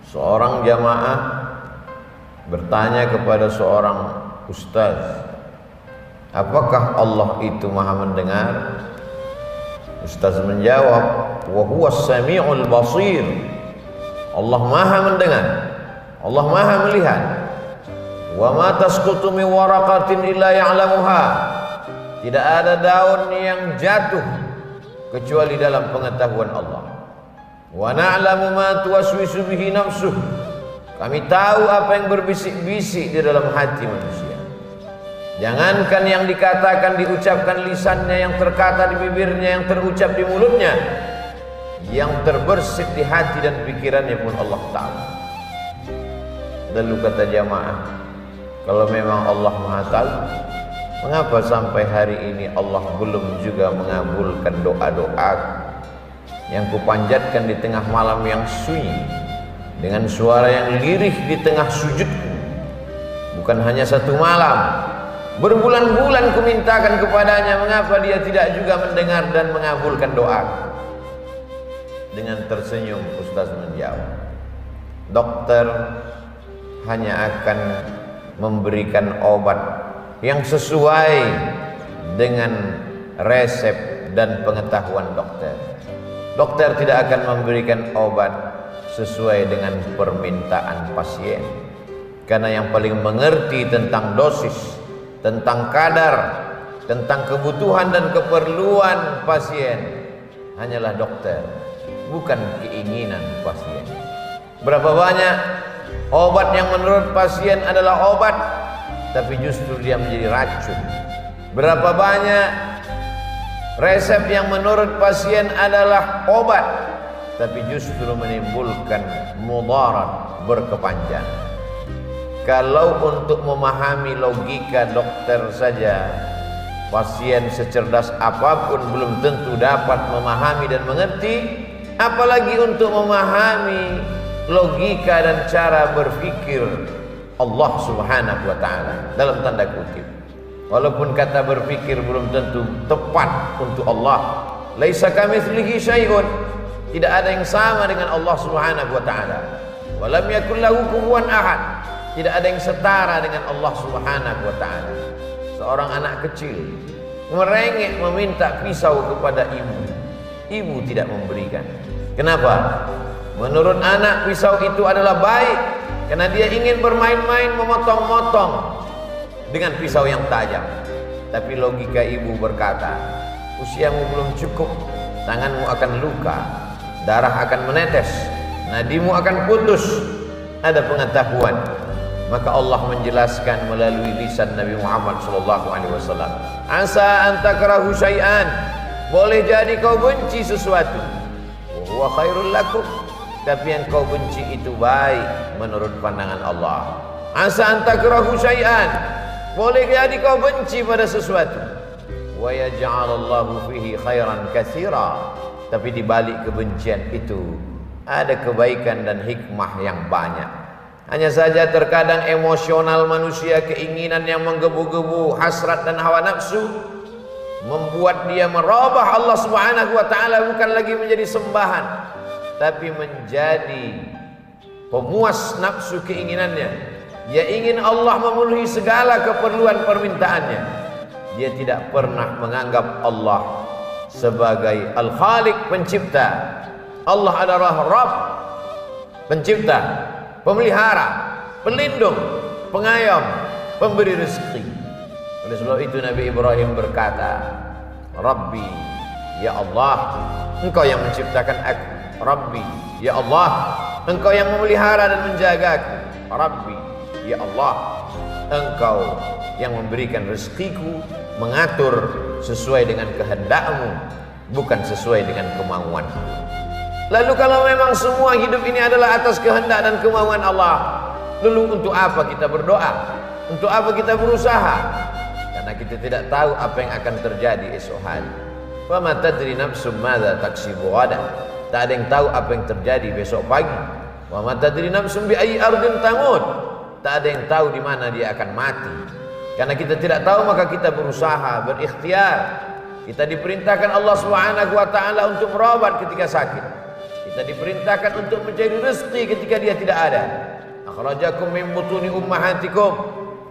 Seorang jamaah bertanya kepada seorang ustaz, apakah Allah itu maha mendengar? Ustaz menjawab, wa huwas sami'ul basir. Allah maha mendengar, Allah maha melihat. Wa ma tasqutu min waraqatin illa ya'lamuha. Tidak ada daun yang jatuh kecuali dalam pengetahuan Allah. Wa na'lamu ma tuwaswisu bihi nafsuh. Kami tahu apa yang berbisik-bisik di dalam hati manusia. Jangankan yang dikatakan, diucapkan lisannya, yang terkata di bibirnya, yang terucap di mulutnya, yang terbersit di hati dan pikirannya pun Allah tahu. Lalu kata jamaah, kalau memang Allah maha tahu, mengapa sampai hari ini Allah belum juga mengabulkan doa-doa yang kupanjatkan di tengah malam yang sunyi, dengan suara yang lirih di tengah sujudku? Bukan hanya satu malam, berbulan-bulan kumintakan kepadanya, mengapa dia tidak juga mendengar dan mengabulkan doa? Dengan tersenyum Ustaz menjawab, dokter hanya akan memberikan obat yang sesuai dengan resep dan pengetahuan dokter. Dokter tidak akan memberikan obat sesuai dengan permintaan pasien, karena yang paling mengerti tentang dosis, tentang kadar, tentang kebutuhan dan keperluan pasien hanyalah dokter, bukan keinginan pasien. Berapa banyak obat yang menurut pasien adalah obat, tapi justru dia menjadi racun. Berapa banyak resep yang menurut pasien adalah obat, tapi justru menimbulkan mudarat berkepanjangan. Kalau untuk memahami logika dokter saja, pasien secerdas apapun belum tentu dapat memahami dan mengerti, apalagi untuk memahami logika dan cara berpikir Allah Subhanahu wa ta'ala, dalam tanda kutip. Walaupun kata berpikir belum tentu tepat untuk Allah. Laisa kamitslihi syai'un. Tidak ada yang sama dengan Allah Subhanahu wa ta'ala. Wa lam yakul lahu kufuwan ahad. Tidak ada yang setara dengan Allah Subhanahu wa ta'ala. Seorang anak kecil merengek meminta pisau kepada ibu. Ibu tidak memberikan. Kenapa? Menurut anak pisau itu adalah baik, karena dia ingin bermain-main memotong-motong dengan pisau yang tajam. Tapi logika ibu berkata, usiamu belum cukup, tanganmu akan luka, darah akan menetes, nadimu akan putus. Ada pengetahuan. Maka Allah menjelaskan melalui lisan Nabi Muhammad SAW, asa an takrahu syai'an, boleh jadi kau benci sesuatu, wa huwa khairul lakum, tapi yang kau benci itu baik menurut pandangan Allah. Asa an takrahu syai'an, boleh jadi kau benci pada sesuatu, wa yaj'alallahu fihi khairan katsira, tapi di balik kebencian itu ada kebaikan dan hikmah yang banyak. Hanya saja terkadang emosional manusia, keinginan yang menggebu-gebu, hasrat dan hawa nafsu membuat dia merubah Allah Subhanahu wa ta'ala bukan lagi menjadi sembahan, tapi menjadi pemuas nafsu keinginannya. Dia ingin Allah memenuhi segala keperluan permintaannya. Dia tidak pernah menganggap Allah sebagai Al-Khaliq, pencipta. Allah adalah Rabb, pencipta, pemelihara, pelindung, pengayom, pemberi rezeki. Oleh sebab itu Nabi Ibrahim berkata, Rabbi, ya Allah, Engkau yang menciptakan aku. Rabbi, ya Allah, Engkau yang memelihara dan menjagaku. Rabbi, ya Allah, Engkau yang memberikan rezekiku, mengatur sesuai dengan kehendak-Mu, bukan sesuai dengan kemauan-Mu. Lalu kalau memang semua hidup ini adalah atas kehendak dan kemauan Allah, Lalu untuk apa kita berdoa? Untuk apa kita berusaha? Karena kita tidak tahu apa yang akan terjadi esok hari. Wa ma tadri nafsum madza taksibu ghadan. Tak ada yang tahu apa yang terjadi besok pagi. Wa ma tadri nafsum bi ayyi ardin tamut. Tak ada yang tahu di mana dia akan mati. Karena kita tidak tahu, maka kita berusaha, berikhtiar. Kita diperintahkan Allah Subhanahu wa taala untuk berobat ketika sakit. Kita diperintahkan untuk mencari rezeki ketika dia tidak ada. Akhrajakum min butuni ummahatikum.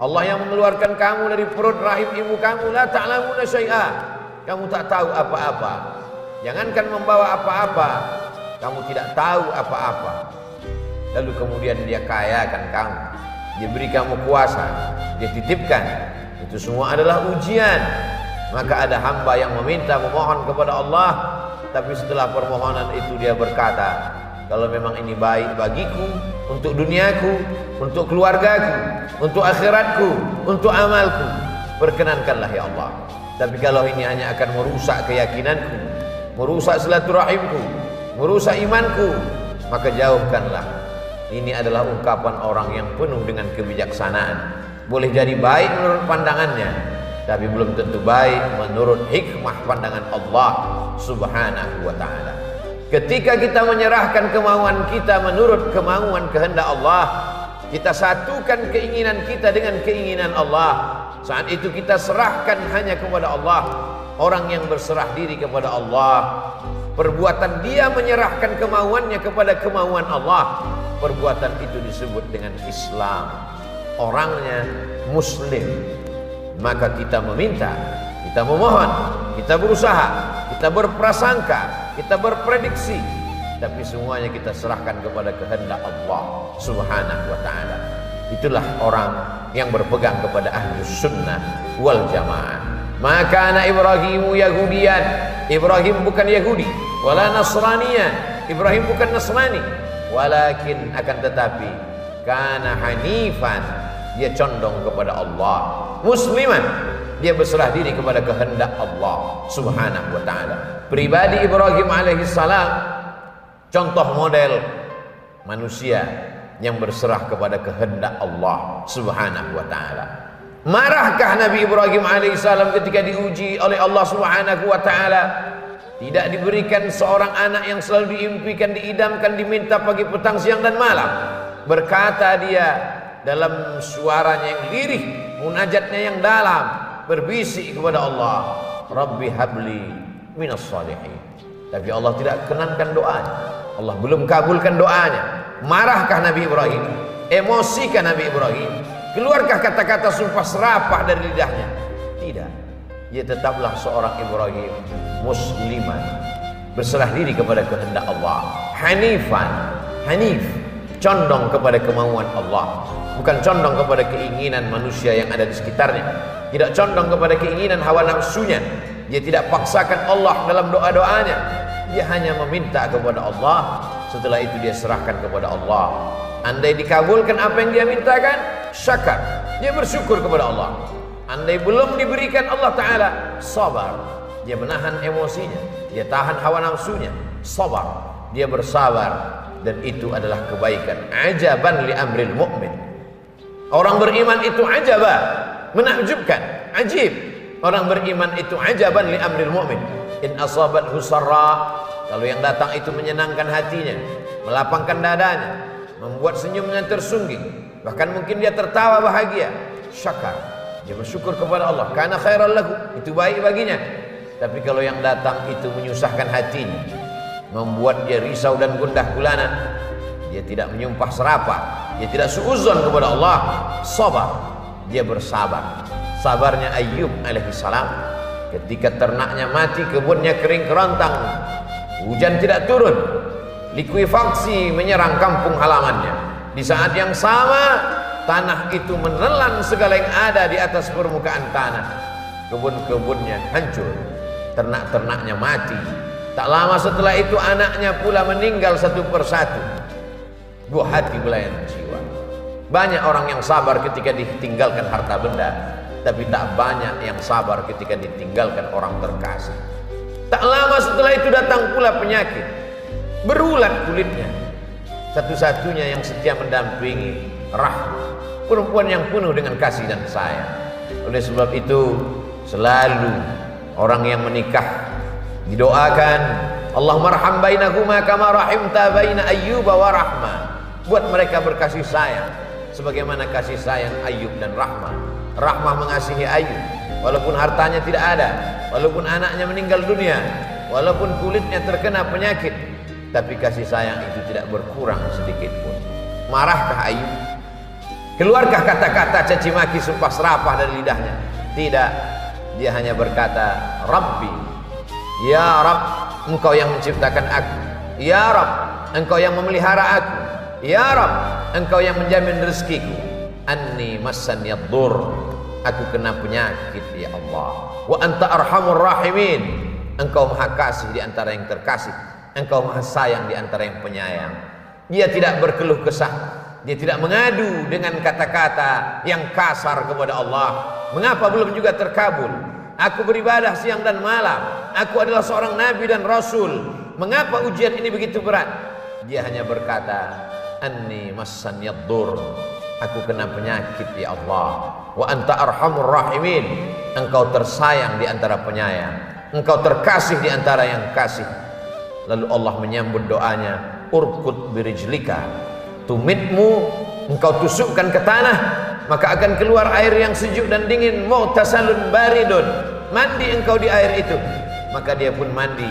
Allah yang mengeluarkan kamu dari perut rahim ibu kamu. La ta'lamuna syai'a. Kamu tak tahu apa-apa. Jangankan membawa apa-apa, kamu tidak tahu apa-apa. Lalu kemudian dia kayakan kamu, dia beri kamu kuasa, dia titipkan. Itu semua adalah ujian. Maka ada hamba yang meminta, memohon kepada Allah, tapi setelah permohonan itu dia berkata, kalau memang ini baik bagiku, untuk duniaku, untuk keluargaku, untuk akhiratku, untuk amalku, perkenankanlah ya Allah. Tapi kalau ini hanya akan merusak keyakinanku, merusak silaturahimku, merusak imanku, maka jauhkanlah. Ini adalah ungkapan orang yang penuh dengan kebijaksanaan. Boleh jadi baik menurut pandangannya, tapi belum tentu baik menurut hikmah pandangan Allah Subhanahu wa ta'ala. Ketika kita menyerahkan kemauan kita menurut kemauan kehendak Allah, kita satukan keinginan kita dengan keinginan Allah. Saat itu kita serahkan hanya kepada Allah. Orang yang berserah diri kepada Allah, perbuatan dia menyerahkan kemauannya kepada kemauan Allah, perbuatan itu disebut dengan Islam. Orangnya Muslim. Maka kita meminta, kita memohon, kita berusaha, kita berprasangka, kita berprediksi, tapi semuanya kita serahkan kepada kehendak Allah Subhanahu wa ta'ala. Itulah orang yang berpegang kepada Ahlus Sunnah wal Jamaah. Maka anak Ibrahimu Yahudian. Ibrahim bukan Yahudi, wala Nasraniyan. Ibrahim bukan Nasrani, walakin akan tetapi kana hanifan, dia condong kepada Allah. Musliman, dia berserah diri kepada kehendak Allah Subhanahu wa ta'ala. Pribadi Ibrahim alaihissalam contoh model manusia yang berserah kepada kehendak Allah Subhanahu wa ta'ala. Marahkah Nabi Ibrahim alaihissalam ketika diuji oleh Allah Subhanahu wa ta'ala? Tidak diberikan seorang anak yang selalu diimpikan, diidamkan, diminta pagi, petang, siang dan malam. Berkata dia dalam suaranya yang lirih, munajatnya yang dalam, berbisik kepada Allah, Rabbi habli minas salihin. Tapi Allah tidak kenankan doanya. Allah belum kabulkan doanya. Marahkah Nabi Ibrahim? Emosikah Nabi Ibrahim? Keluarkah kata-kata sumpah serapah dari lidahnya? Tidak. Dia tetaplah seorang Ibrahim musliman, berserah diri kepada kehendak Allah. Hanifan, hanif, condong kepada kemauan Allah, bukan condong kepada keinginan manusia yang ada di sekitarnya. Tidak condong kepada keinginan hawa nafsunya. Dia tidak paksakan Allah dalam doa-doanya. Dia hanya meminta kepada Allah. Setelah itu dia serahkan kepada Allah. Andai dikabulkan apa yang dia mintakan, syakar, dia bersyukur kepada Allah. Andai belum diberikan, Allah Ta'ala sabar, dia menahan emosinya, dia tahan hawa nafsunya, sabar, dia bersabar. Dan itu adalah kebaikan. Ajaban li amril mu'min. Orang beriman itu ajabah, menakjubkan, ajib. Orang beriman itu ajaban li amril mu'min. In asabathu sarra, kalau yang datang itu menyenangkan hatinya, melapangkan dadanya, membuat senyumnya tersungging, bahkan mungkin dia tertawa bahagia, syakar, dia bersyukur kepada Allah, karena khairal lahu, itu baik baginya. Tapi kalau yang datang itu menyusahkan hatinya, membuat dia risau dan gundah gulana, dia tidak menyumpah serapah, dia tidak suuzon kepada Allah, sabar, dia bersabar. Sabarnya Ayyub alaihissalam, ketika ternaknya mati, kebunnya kering kerontang, hujan tidak turun, likuifaksi menyerang kampung halamannya. Di saat yang sama, tanah itu menelan segala yang ada di atas permukaan tanah. Kebun-kebunnya hancur, ternak-ternaknya mati. Tak lama setelah itu anaknya pula meninggal satu persatu. Buah hati belayan jiwa. Banyak orang yang sabar ketika ditinggalkan harta benda, tapi tak banyak yang sabar ketika ditinggalkan orang terkasih. Tak lama setelah itu datang pula penyakit, berulat kulitnya. Satu-satunya yang setia mendampingi rahmah, perempuan yang penuh dengan kasih dan sayang. Oleh sebab itu selalu orang yang menikah didoakan, Allahumma arham bainakuma kama rahimta baina Ayyub wa Rahmah. Buat mereka berkasih sayang sebagaimana kasih sayang Ayyub dan Rahmah. Rahmah mengasihi Ayyub walaupun hartanya tidak ada, walaupun anaknya meninggal dunia, walaupun kulitnya terkena penyakit, tapi kasih sayang itu tidak berkurang sedikit pun. Marahkah Ayyub? Keluarkah kata-kata caci maki sumpah serapah dari lidahnya? Tidak. Dia hanya berkata, Rabbi, ya Rabb, Engkau yang menciptakan aku. Ya Rabb, Engkau yang memelihara aku. Ya Rabb, Engkau yang menjamin rezekiku. Anni massani ad-dur, aku kena penyakit ya Allah. Wa anta arhamur rahimin, Engkau maha kasih di antara yang terkasih, Engkau maha sayang di antara yang penyayang. Dia tidak berkeluh kesah, dia tidak mengadu dengan kata-kata yang kasar kepada Allah. Mengapa belum juga terkabul? Aku beribadah siang dan malam, aku adalah seorang nabi dan rasul, mengapa ujian ini begitu berat? Dia hanya berkata, anni massani ad-dur, aku kena penyakit ya Allah. Wa anta arhamur rahimin, Engkau tersayang di antara penyayang, Engkau terkasih di antara yang kasih. Lalu Allah menyambut doanya, urkud birijlika, tumitmu, engkau tusukkan ke tanah, maka akan keluar air yang sejuk dan dingin. Mughtasalun baridun, mandi engkau di air itu. Maka dia pun mandi.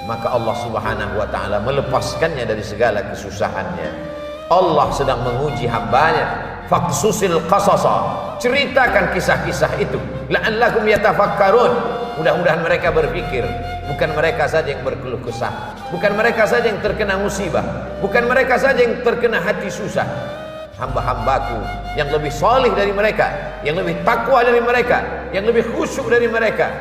Maka Allah subhanahu wa ta'ala melepaskannya dari segala kesusahannya. Allah sedang menguji hambanya. Faqsusil qasasa, ceritakan kisah-kisah itu, la'allakum yatafakkarun, mudah-mudahan mereka berpikir. Bukan mereka saja yang berkeluh kesah, bukan mereka saja yang terkena musibah, bukan mereka saja yang terkena hati susah. Hamba-hambaku yang lebih salih dari mereka, yang lebih takwa dari mereka, yang lebih khusyuk dari mereka.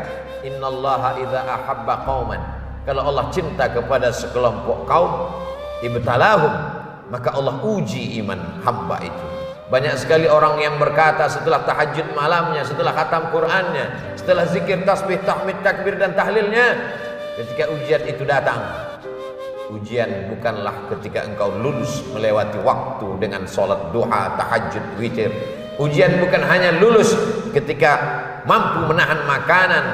Innallaha idza ahabba qauman, kalau Allah cinta kepada sekelompok kaum, ibtalahum, maka Allah uji iman hamba itu. Banyak sekali orang yang berkata setelah tahajud malamnya, setelah khatam Qur'annya, setelah zikir, tasbih, tahmid, takbir dan tahlilnya, ketika ujian itu datang, ujian bukanlah ketika engkau lulus melewati waktu dengan sholat duha, tahajud, witir. Ujian bukan hanya lulus ketika mampu menahan makanan.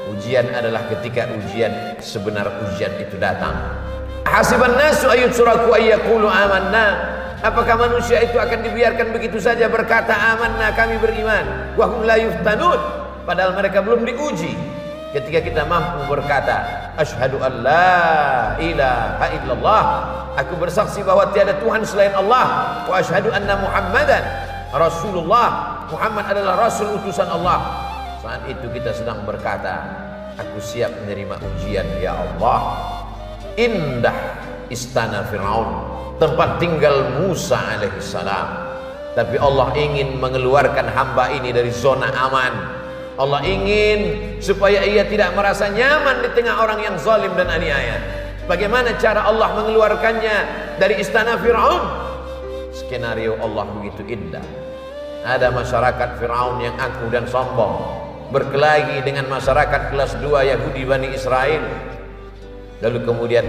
Ujian adalah ketika ujian, sebenar ujian itu datang. Hasiban nasu ayyutsraku ayyaqulu amanna, apakah manusia itu akan dibiarkan begitu saja berkata amanna, kami beriman, wa hum la yuftanun, padahal mereka belum diuji. Ketika kita mampu berkata asyhadu an la ilaha illallah, aku bersaksi bahwa tiada Tuhan selain Allah, wa asyhadu anna Muhammadan Rasulullah, Muhammad adalah rasul utusan Allah. Saat itu kita sedang berkata, aku siap menerima ujian ya Allah. Indah istana Fir'aun, tempat tinggal Musa alaihissalam, tapi Allah ingin mengeluarkan hamba ini dari zona aman. Allah ingin supaya ia tidak merasa nyaman di tengah orang yang zalim dan aniaya. Bagaimana cara Allah mengeluarkannya dari istana Fir'aun? Skenario Allah begitu indah. Ada masyarakat Fir'aun yang angkuh dan sombong, berkelahi dengan masyarakat kelas 2 Yahudi Bani Israel. Lalu kemudian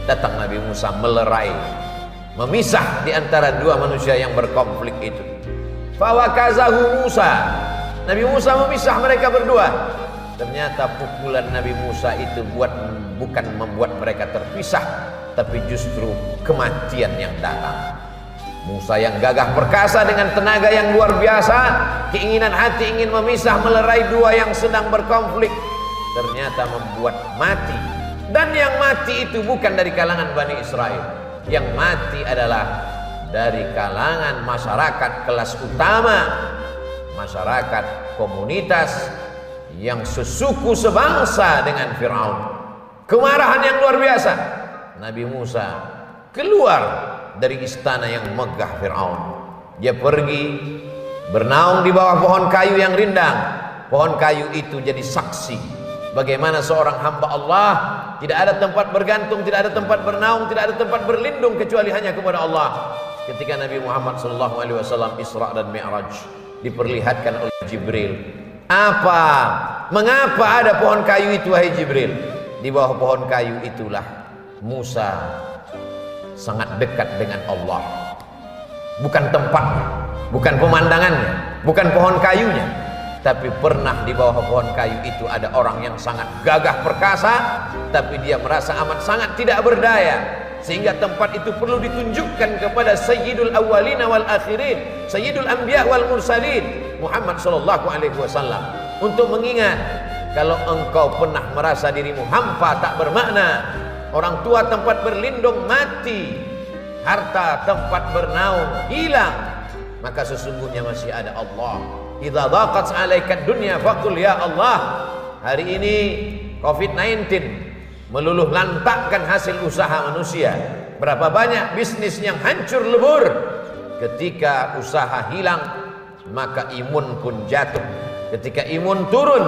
datang Nabi Musa melerai, memisah di antara dua manusia yang berkonflik itu. Fawakazahu Musa, Nabi Musa memisah mereka berdua. Ternyata pukulan Nabi Musa itu bukan membuat mereka terpisah, tapi justru kematian yang datang. Musa yang gagah perkasa dengan tenaga yang luar biasa, keinginan hati ingin memisah melerai dua yang sedang berkonflik, ternyata membuat mati. Dan yang mati itu bukan dari kalangan Bani Israel, yang mati adalah dari kalangan masyarakat kelas utama, masyarakat komunitas yang sesuku sebangsa dengan Fir'aun. Kemarahan yang luar biasa. Nabi Musa keluar dari istana yang megah Fir'aun. Dia pergi bernaung di bawah pohon kayu yang rindang. Pohon kayu itu jadi saksi bagaimana seorang hamba Allah tidak ada tempat bergantung, tidak ada tempat bernaung, tidak ada tempat berlindung kecuali hanya kepada Allah. Ketika Nabi Muhammad SAW Isra dan Mi'raj, diperlihatkan oleh Jibril. Mengapa ada pohon kayu itu wahai Jibril? Di bawah pohon kayu itulah Musa sangat dekat dengan Allah. bukan tempatnya, bukan pemandangannya, bukan pohon kayunya, tapi pernah di bawah pohon kayu itu ada orang yang sangat gagah perkasa, tapi dia merasa amat sangat tidak berdaya, sehingga tempat itu perlu ditunjukkan kepada Sayyidul Awwalin wal Akhirin, Sayyidul Anbiya wal Mursalin, Muhammad sallallahu alaihi wasallam, untuk mengingat kalau engkau pernah merasa dirimu hampa tak bermakna, orang tua tempat berlindung mati, harta tempat bernaung hilang, maka sesungguhnya masih ada Allah. Idza dhaqat 'alaika dunya faqul ya Allah. Hari ini Covid-19 meluluh lantakkan hasil usaha manusia. Berapa banyak bisnis yang hancur lebur. Ketika usaha hilang, maka imun pun jatuh. Ketika imun turun,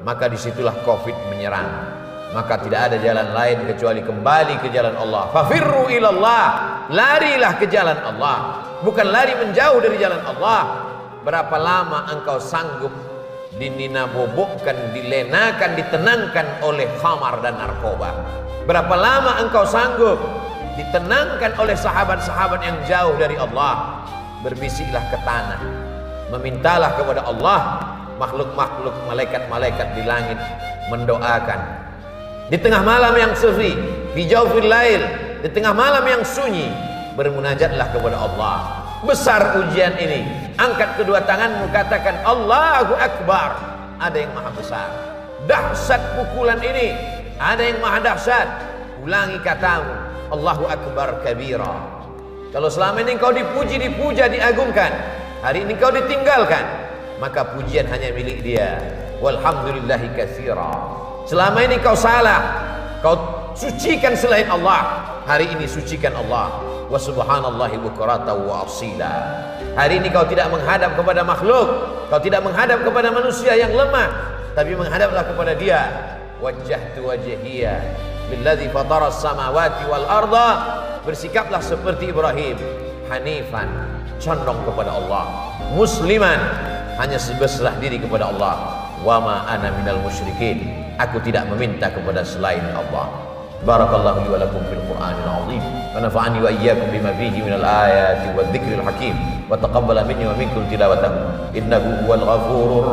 maka disitulah Covid menyerang. Maka tidak ada jalan lain kecuali kembali ke jalan Allah. Fafirru ilallah, larilah ke jalan Allah, bukan lari menjauh dari jalan Allah. Berapa lama engkau sanggup dininabobokkan, dilenakan, ditenangkan oleh khamar dan narkoba? Berapa lama engkau sanggup ditenangkan oleh sahabat-sahabat yang jauh dari Allah? Berbisiklah ke tanah, memintalah kepada Allah. Makhluk-makhluk, malaikat-malaikat di langit mendoakan. Di tengah malam yang sepi, di jawfil lail, di tengah malam yang sunyi, bermunajatlah kepada Allah. Besar ujian ini, angkat kedua tanganmu, katakan Allahu Akbar. Ada yang maha besar. Dahsyat pukulan ini, ada yang maha dahsyat. Ulangi katamu, Allahu Akbar kabira. Kalau selama ini kau dipuji, dipuja, diagungkan, hari ini kau ditinggalkan, maka pujian hanya milik Dia. Walhamdulillahi katsira. Selama ini kau salah, kau sucikan selain Allah, hari ini sucikan Allah. Wa subhanallahi bukratan wa asila. Hari ini kau tidak menghadap kepada makhluk, kau tidak menghadap kepada manusia yang lemah, tapi menghadaplah kepada Dia. Wajjahtu wajhiya billadzi fatara as-samawati wal arda. Bersikaplah seperti Ibrahim, hanifan, condong kepada Allah, musliman, hanya berserah diri kepada Allah. Wa ma ana minal musyrikin, aku tidak meminta kepada selain Allah. Barakallahu li wa lakum fil Qur'anil azim, wa nafa'ani wa iyyakum bima fihi minal ayati wadh-dhikril hakim, wa taqabbala minni wa minkum tilawatahu innahu huwal ghafurur